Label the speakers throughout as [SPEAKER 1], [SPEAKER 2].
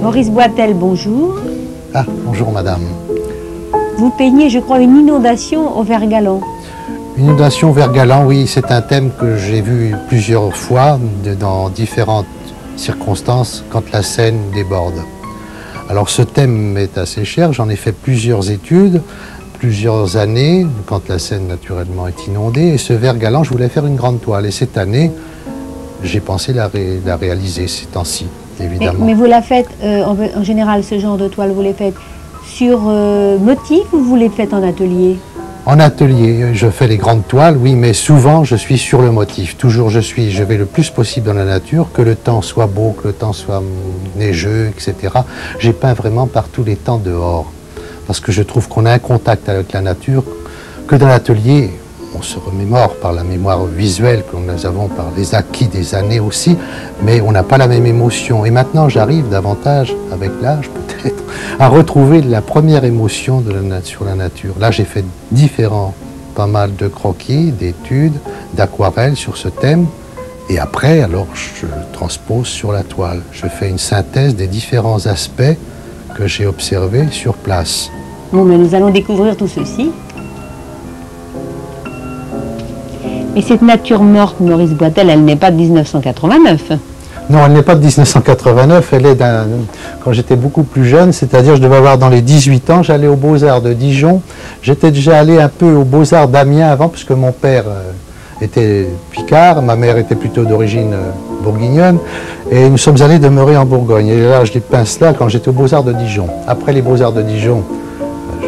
[SPEAKER 1] Maurice Boitel, bonjour.
[SPEAKER 2] Ah, bonjour madame.
[SPEAKER 1] Vous peignez, je crois, une inondation au vert galant.
[SPEAKER 2] Une inondation au vert galant, oui, c'est un thème que j'ai vu plusieurs fois dans différentes circonstances quand la Seine déborde. Alors ce thème est assez cher, j'en ai fait plusieurs études, plusieurs années, quand la Seine naturellement est inondée. Et ce vert galant, je voulais faire une grande toile. Et cette année, j'ai pensé la réaliser ces temps-ci. Évidemment.
[SPEAKER 1] Mais vous la faites, en général, ce genre de toile, vous les faites sur motif ou vous les faites en atelier?
[SPEAKER 2] En atelier, je fais les grandes toiles, oui, mais souvent je suis sur le motif. Toujours je vais le plus possible dans la nature, que le temps soit beau, que le temps soit neigeux, etc. J'ai peint vraiment par tous les temps dehors, parce que je trouve qu'on a un contact avec la nature, que dans l'atelier, on se remémore par la mémoire visuelle que nous avons, par les acquis des années aussi, mais on n'a pas la même émotion. Et maintenant, j'arrive davantage, avec l'âge peut-être, à retrouver la première émotion sur la nature. Là, j'ai fait pas mal de croquis, d'études, d'aquarelles sur ce thème. Et après, alors, je le transpose sur la toile. Je fais une synthèse des différents aspects que j'ai observés sur place.
[SPEAKER 1] Bon, mais nous allons découvrir tout ceci. Et cette nature morte, Maurice Boitel, elle n'est pas de 1989.
[SPEAKER 2] Non, elle n'est pas de 1989, elle est quand j'étais beaucoup plus jeune, c'est-à-dire je devais avoir dans les 18 ans, j'allais aux Beaux-Arts de Dijon. J'étais déjà allé un peu aux Beaux-Arts d'Amiens avant, puisque mon père était picard, ma mère était plutôt d'origine bourguignonne, et nous sommes allés demeurer en Bourgogne. Et là, je les pince là quand j'étais aux Beaux-Arts de Dijon. Après les Beaux-Arts de Dijon,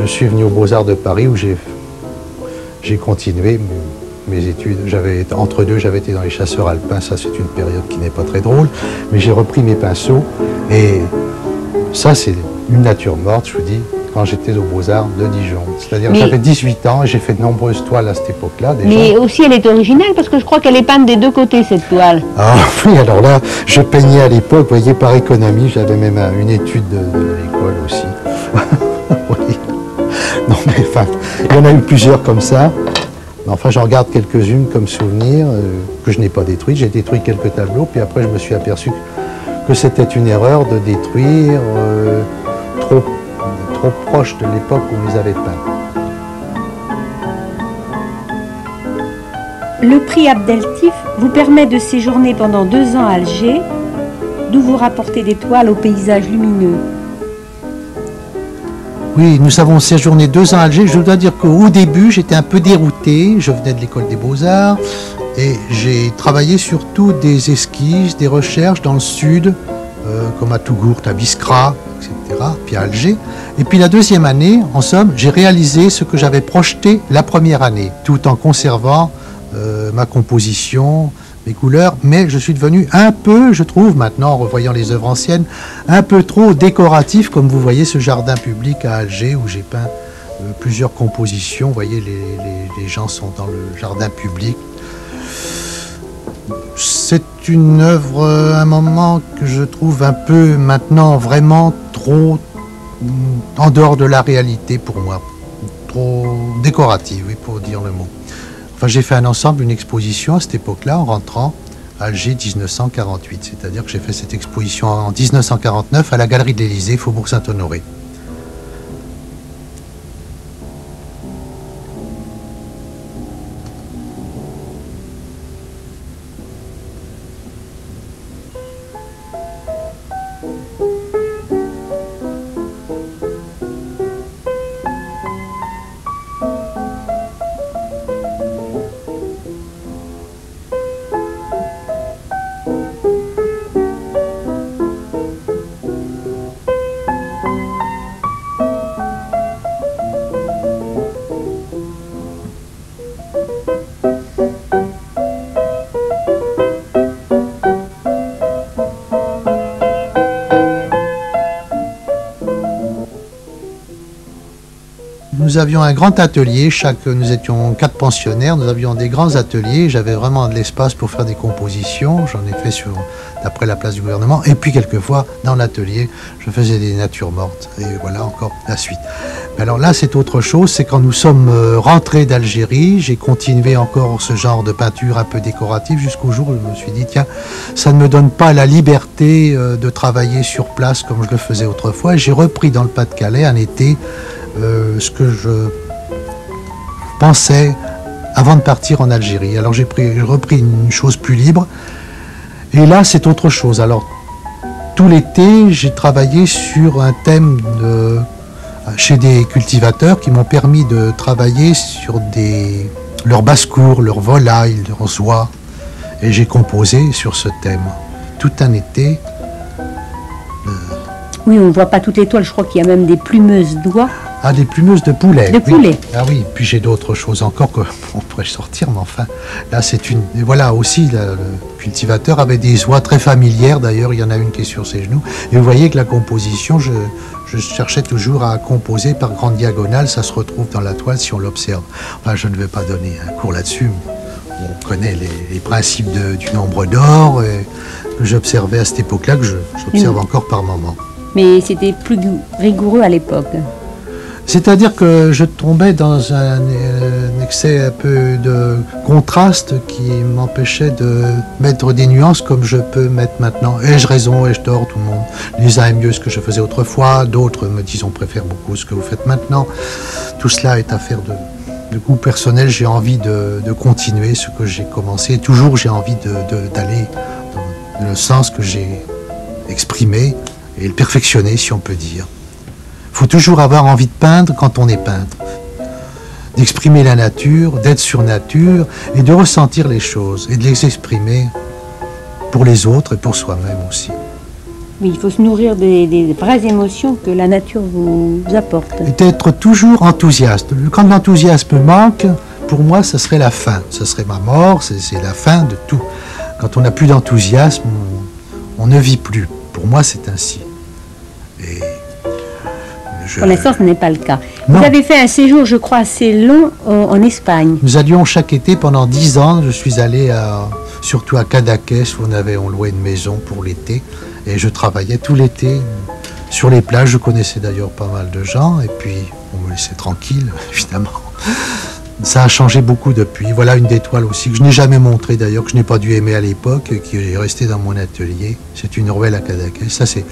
[SPEAKER 2] je suis venu aux Beaux-Arts de Paris, où j'ai continué mes études. Entre deux, j'avais été dans les chasseurs alpins, ça c'est une période qui n'est pas très drôle, mais j'ai repris mes pinceaux, et ça c'est une nature morte, je vous dis, quand j'étais aux Beaux-Arts de Dijon. C'est-à-dire que j'avais 18 ans et j'ai fait de nombreuses toiles à cette époque-là déjà.
[SPEAKER 1] Mais aussi elle est originale, parce que je crois qu'elle est peinte des deux côtés, cette toile.
[SPEAKER 2] Ah oui, alors là, je peignais à l'époque, vous voyez, par économie, j'avais même une étude de l'école aussi. Oui. Non mais enfin, il y en a eu plusieurs comme ça. Enfin, j'en garde quelques-unes comme souvenir que je n'ai pas détruites. J'ai détruit quelques tableaux, puis après je me suis aperçu que c'était une erreur de détruire trop proche de l'époque où ils avaient peint.
[SPEAKER 1] Le prix Abdeltif vous permet de séjourner pendant 2 ans à Alger, d'où vous rapportez des toiles aux paysages lumineux.
[SPEAKER 2] Oui, nous avons séjourné 2 ans à Alger. Je dois dire qu'au début, j'étais un peu dérouté. Je venais de l'école des Beaux-Arts et j'ai travaillé surtout des esquisses, des recherches dans le sud, comme à Tougourt, à Biskra, etc., puis à Alger. Et puis la deuxième année, en somme, j'ai réalisé ce que j'avais projeté la première année, tout en conservant ma composition, mes couleurs, mais je suis devenu un peu, je trouve, maintenant, en revoyant les œuvres anciennes, un peu trop décoratif, comme vous voyez ce jardin public à Alger, où j'ai peint plusieurs compositions. Vous voyez, les gens sont dans le jardin public. C'est une œuvre, un moment que je trouve un peu, maintenant, vraiment trop en dehors de la réalité pour moi. Trop décorative, oui, pour dire le mot. Enfin, j'ai fait un ensemble, une exposition à cette époque-là, en rentrant à Alger 1948. C'est-à-dire que j'ai fait cette exposition en 1949 à la Galerie de l'Élysée, Faubourg Saint-Honoré. Nous avions un grand atelier, nous étions 4 pensionnaires, nous avions des grands ateliers, j'avais vraiment de l'espace pour faire des compositions, j'en ai fait d'après la place du gouvernement, et puis quelquefois dans l'atelier, je faisais des natures mortes, et voilà encore la suite. Mais alors là c'est autre chose, c'est quand nous sommes rentrés d'Algérie, j'ai continué encore ce genre de peinture un peu décorative jusqu'au jour où je me suis dit tiens, ça ne me donne pas la liberté de travailler sur place comme je le faisais autrefois, et j'ai repris dans le Pas-de-Calais un été ce que je pensais avant de partir en Algérie. Alors j'ai repris une chose plus libre et là c'est autre chose. Alors tout l'été j'ai travaillé sur un thème chez des cultivateurs qui m'ont permis de travailler sur leurs basses-cours, leurs volailles, leurs oies, et j'ai composé sur ce thème tout un été.
[SPEAKER 1] Oui, on ne voit pas toutes les toiles, je crois qu'il y a même des plumeuses d'oies.
[SPEAKER 2] Ah, des plumeuses de poulet.
[SPEAKER 1] De poulet.
[SPEAKER 2] Ah oui, puis j'ai d'autres choses encore qu'on pourrait sortir, mais enfin, là c'est une... Voilà, aussi, le cultivateur avait des oies très familières, d'ailleurs, il y en a une qui est sur ses genoux. Et vous voyez que la composition, je cherchais toujours à composer par grande diagonale, ça se retrouve dans la toile si on l'observe. Enfin, je ne vais pas donner un cours là-dessus, on connaît les principes du nombre d'or, que j'observais à cette époque-là, que j'observe encore par moments.
[SPEAKER 1] Mais c'était plus rigoureux à l'époque.
[SPEAKER 2] C'est-à-dire que je tombais dans un excès un peu de contraste qui m'empêchait de mettre des nuances comme je peux mettre maintenant. Ai-je raison, ai-je tort, tout le monde. Les uns aiment mieux ce que je faisais autrefois, d'autres me disent on préfère beaucoup ce que vous faites maintenant. Tout cela est affaire de goût personnel. J'ai envie de continuer ce que j'ai commencé. Toujours j'ai envie d'aller dans le sens que j'ai exprimé et le perfectionner, si on peut dire. Il faut toujours avoir envie de peindre quand on est peintre, d'exprimer la nature, d'être sur nature et de ressentir les choses et de les exprimer pour les autres et pour soi-même aussi.
[SPEAKER 1] Oui, il faut se nourrir des vraies émotions que la nature vous apporte.
[SPEAKER 2] Et d'être toujours enthousiaste. Quand l'enthousiasme manque, pour moi, ça serait la fin. Ça serait ma mort, c'est la fin de tout. Quand on n'a plus d'enthousiasme, on ne vit plus. Pour moi, c'est ainsi. Et
[SPEAKER 1] pour l'instant, ce n'est pas le cas.
[SPEAKER 2] Non.
[SPEAKER 1] Vous avez fait un séjour, je crois, assez long en Espagne.
[SPEAKER 2] Nous allions chaque été pendant 10 ans. Je suis allé surtout à Cadaqués, où on louait une maison pour l'été. Et je travaillais tout l'été sur les plages. Je connaissais d'ailleurs pas mal de gens. Et puis, on me laissait tranquille, évidemment. Ça a changé beaucoup depuis. Voilà une des toiles aussi que je n'ai jamais montrée d'ailleurs, que je n'ai pas dû aimer à l'époque, qui est restée dans mon atelier. C'est une ruelle à Cadaqués. Ça, c'est...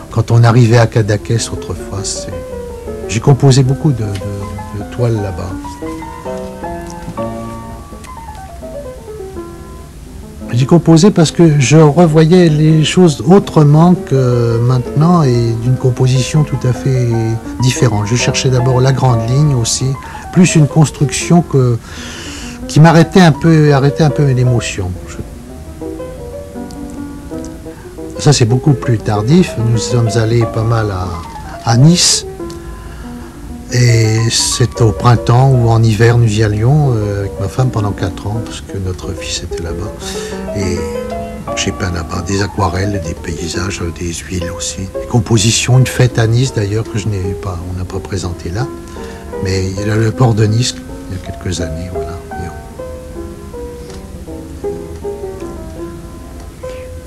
[SPEAKER 2] Quand on arrivait à Cadaqués autrefois, j'ai composé beaucoup de toiles là-bas. J'ai composé parce que je revoyais les choses autrement que maintenant et d'une composition tout à fait différente. Je cherchais d'abord la grande ligne aussi, plus une construction qui m'arrêtait un peu l'émotion. Ça, c'est beaucoup plus tardif. Nous sommes allés pas mal à Nice. Et c'est au printemps ou en hiver, nous y allions avec ma femme pendant 4 ans, parce que notre fils était là-bas. Et j'ai peint là-bas des aquarelles, des paysages, des huiles aussi. Des compositions, une fête à Nice d'ailleurs, que on n'a pas présenté là. Mais il y a le port de Nice, il y a quelques années, voilà.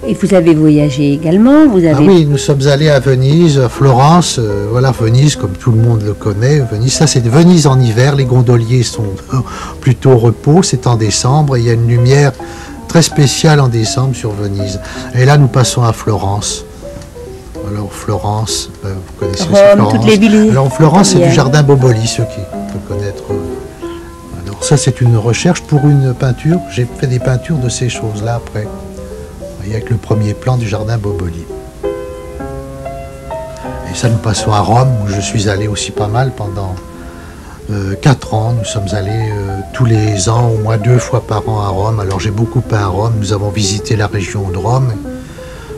[SPEAKER 1] Et vous avez voyagé également, vous avez...
[SPEAKER 2] Ah oui, nous sommes allés à Venise, à Florence, voilà Venise comme tout le monde le connaît. Venise, ça c'est Venise en hiver, les gondoliers sont plutôt au repos, c'est en décembre et il y a une lumière très spéciale en décembre sur Venise. Et là nous passons à Florence. Alors Florence, vous connaissez
[SPEAKER 1] Rome,
[SPEAKER 2] Florence.
[SPEAKER 1] toutes les villes.
[SPEAKER 2] Alors Florence c'est du jardin Boboli, ceux qui peuvent connaître. Alors ça c'est une recherche pour une peinture, j'ai fait des peintures de ces choses-là après. Avec le premier plan du jardin Boboli. Et ça, nous passons à Rome, où je suis allé aussi pas mal pendant 4 ans. Nous sommes allés tous les ans, au moins 2 fois par an à Rome. Alors j'ai beaucoup peint à Rome. Nous avons visité la région de Rome,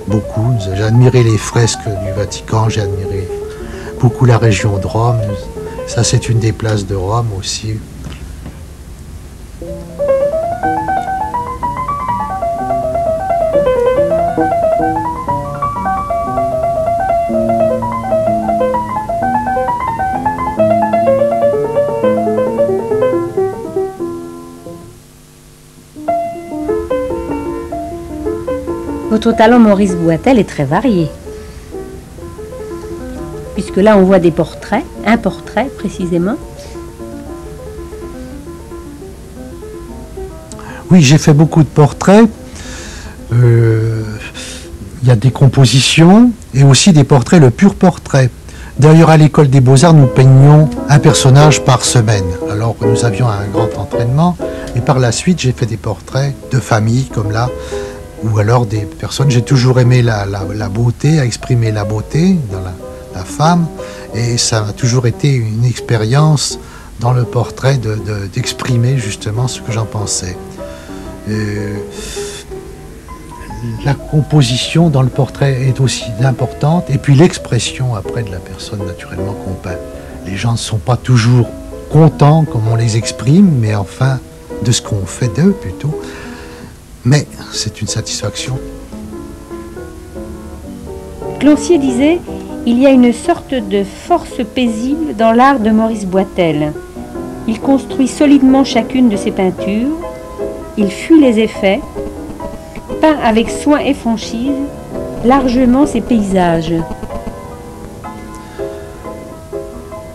[SPEAKER 2] beaucoup. J'ai admiré les fresques du Vatican, j'ai admiré beaucoup la région de Rome. Ça, c'est une des places de Rome aussi.
[SPEAKER 1] Votre talent Maurice Boitel est très varié. Puisque là, on voit des portraits, un portrait précisément.
[SPEAKER 2] Oui, j'ai fait beaucoup de portraits. Il y a des compositions et aussi des portraits, le pur portrait. D'ailleurs, à l'école des Beaux-Arts, nous peignions un personnage par semaine. Alors, nous avions un grand entraînement. Et par la suite, j'ai fait des portraits de famille, comme là, ou alors des personnes. J'ai toujours aimé la beauté, à exprimer la beauté dans la femme. Et ça a toujours été une expérience dans le portrait d'exprimer justement ce que j'en pensais. La composition dans le portrait est aussi importante, et puis l'expression après de la personne naturellement qu'on peint. Les gens ne sont pas toujours contents comme on les exprime, mais enfin de ce qu'on fait d'eux plutôt. Mais c'est une satisfaction.
[SPEAKER 1] Clancier disait « Il y a une sorte de force paisible dans l'art de Maurice Boitel. Il construit solidement chacune de ses peintures, il fuit les effets, peint avec soin et franchise largement ses paysages. »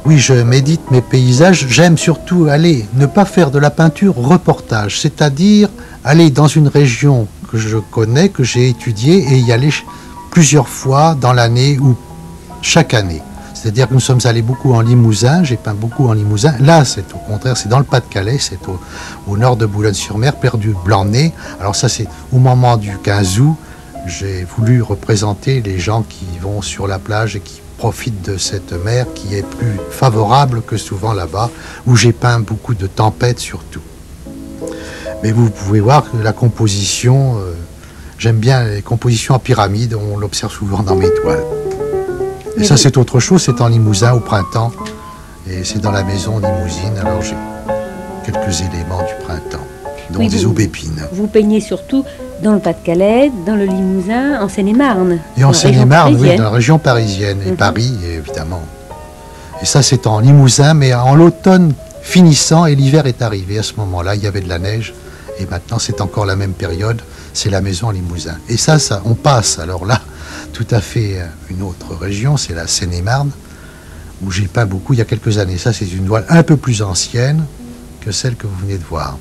[SPEAKER 2] Oui, je médite mes paysages. J'aime surtout ne pas faire de la peinture reportage, c'est-à-dire aller dans une région que je connais, que j'ai étudiée, et y aller plusieurs fois dans l'année ou chaque année. C'est-à-dire que nous sommes allés beaucoup en Limousin, j'ai peint beaucoup en Limousin. Là, c'est au contraire, c'est dans le Pas-de-Calais, c'est au nord de Boulogne-sur-Mer, près du Blanc-Nez. Alors ça, c'est au moment du 15 août, j'ai voulu représenter les gens qui vont sur la plage et qui profitent de cette mer qui est plus favorable que souvent là-bas, où j'ai peint beaucoup de tempêtes surtout. Mais vous pouvez voir que la composition, j'aime bien les compositions en pyramide, on l'observe souvent dans mes toiles. Et ça, c'est autre chose, c'est en Limousin au printemps, et c'est dans la maison limousine, alors j'ai quelques éléments du printemps, dont
[SPEAKER 1] oui,
[SPEAKER 2] des aubépines.
[SPEAKER 1] Vous peignez surtout dans le Pas-de-Calais, dans le Limousin, en Seine-et-Marne.
[SPEAKER 2] Et en Seine-et-Marne, oui, dans la région parisienne, et Paris, évidemment. Et ça, c'est en Limousin, mais en l'automne finissant, et l'hiver est arrivé. À ce moment-là, il y avait de la neige, et maintenant, c'est encore la même période, c'est la maison en Limousin. Et ça, on passe, alors là, tout à fait une autre région, c'est la Seine-et-Marne, où j'ai peint beaucoup il y a quelques années. Ça, c'est une toile un peu plus ancienne que celle que vous venez de voir.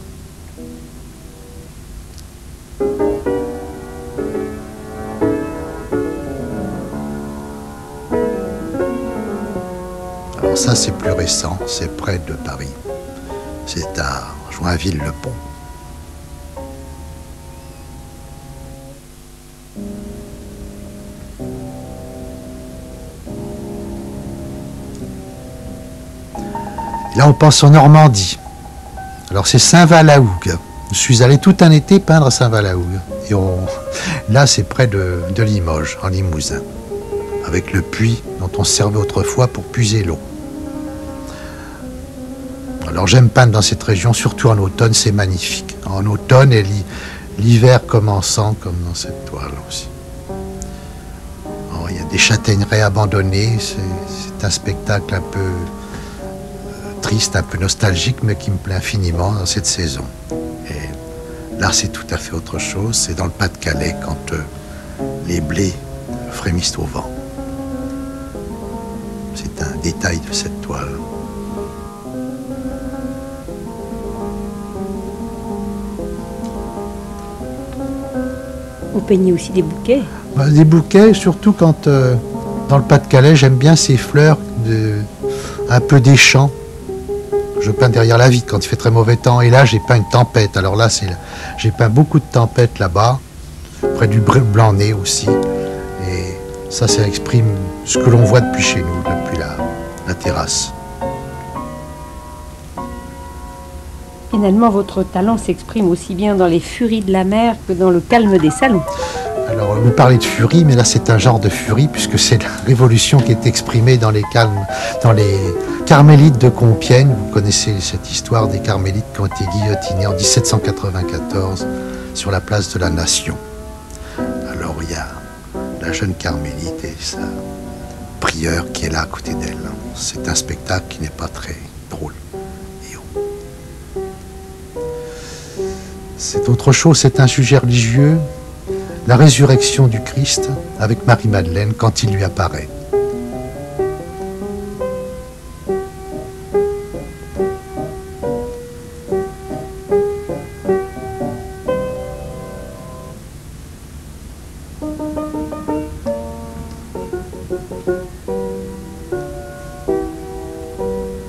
[SPEAKER 2] Alors ça, c'est plus récent, c'est près de Paris. C'est à Joinville-le-Pont. Là, on pense en Normandie. Alors, c'est Saint-Valahougue. Je suis allé tout un été peindre à Saint-Valahougue. Et là, c'est près de Limoges, en Limousin, avec le puits dont on se servait autrefois pour puiser l'eau. Alors, j'aime peindre dans cette région, surtout en automne, c'est magnifique. En automne et l'hiver commençant, comme dans cette toile aussi. Alors, il y a des châtaigneraies abandonnées, c'est un spectacle un peu triste, un peu nostalgique, mais qui me plaît infiniment dans cette saison. Et là, c'est tout à fait autre chose. C'est dans le Pas-de-Calais, quand les blés frémissent au vent. C'est un détail de cette toile.
[SPEAKER 1] Vous peignez aussi des bouquets?
[SPEAKER 2] Des bouquets, surtout quand, dans le Pas-de-Calais, j'aime bien ces fleurs un peu des champs. Je peins derrière la vitre quand il fait très mauvais temps. Et là, j'ai peint une tempête. Alors là, j'ai peint beaucoup de tempêtes là-bas, près du Blanc-Nez aussi. Et ça exprime ce que l'on voit depuis chez nous, depuis la terrasse.
[SPEAKER 1] Finalement, votre talent s'exprime aussi bien dans les furies de la mer que dans le calme des salons.
[SPEAKER 2] Alors, vous parlez de furie, mais là, c'est un genre de furie, puisque c'est la révolution qui est exprimée dans les carmélites de Compiègne. Vous connaissez cette histoire des carmélites qui ont été guillotinés en 1794 sur la place de la Nation. Alors, il y a la jeune carmélite et sa prieure qui est là à côté d'elle. C'est un spectacle qui n'est pas très drôle. C'est autre chose, c'est un sujet religieux. la résurrection du Christ avec Marie-Madeleine quand il lui apparaît.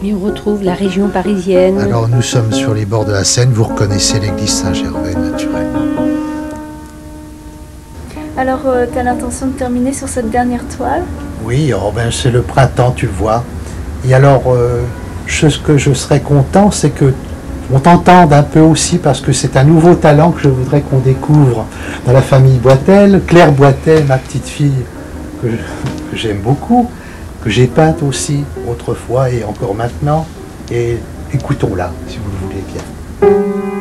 [SPEAKER 1] Et on retrouve la région parisienne.
[SPEAKER 2] Alors nous sommes sur les bords de la Seine, vous reconnaissez l'église Saint-Gervais naturellement.
[SPEAKER 3] Alors, tu as l'intention de terminer sur cette dernière toile?
[SPEAKER 2] Oui, oh ben c'est le printemps, tu le vois. Et alors, ce que je serais content, c'est que on t'entende un peu aussi, parce que c'est un nouveau talent que je voudrais qu'on découvre dans la famille Boitel. Claire Boitel, ma petite fille, que j'aime beaucoup, que j'ai peinte aussi autrefois et encore maintenant. Et écoutons-la, si vous le voulez bien.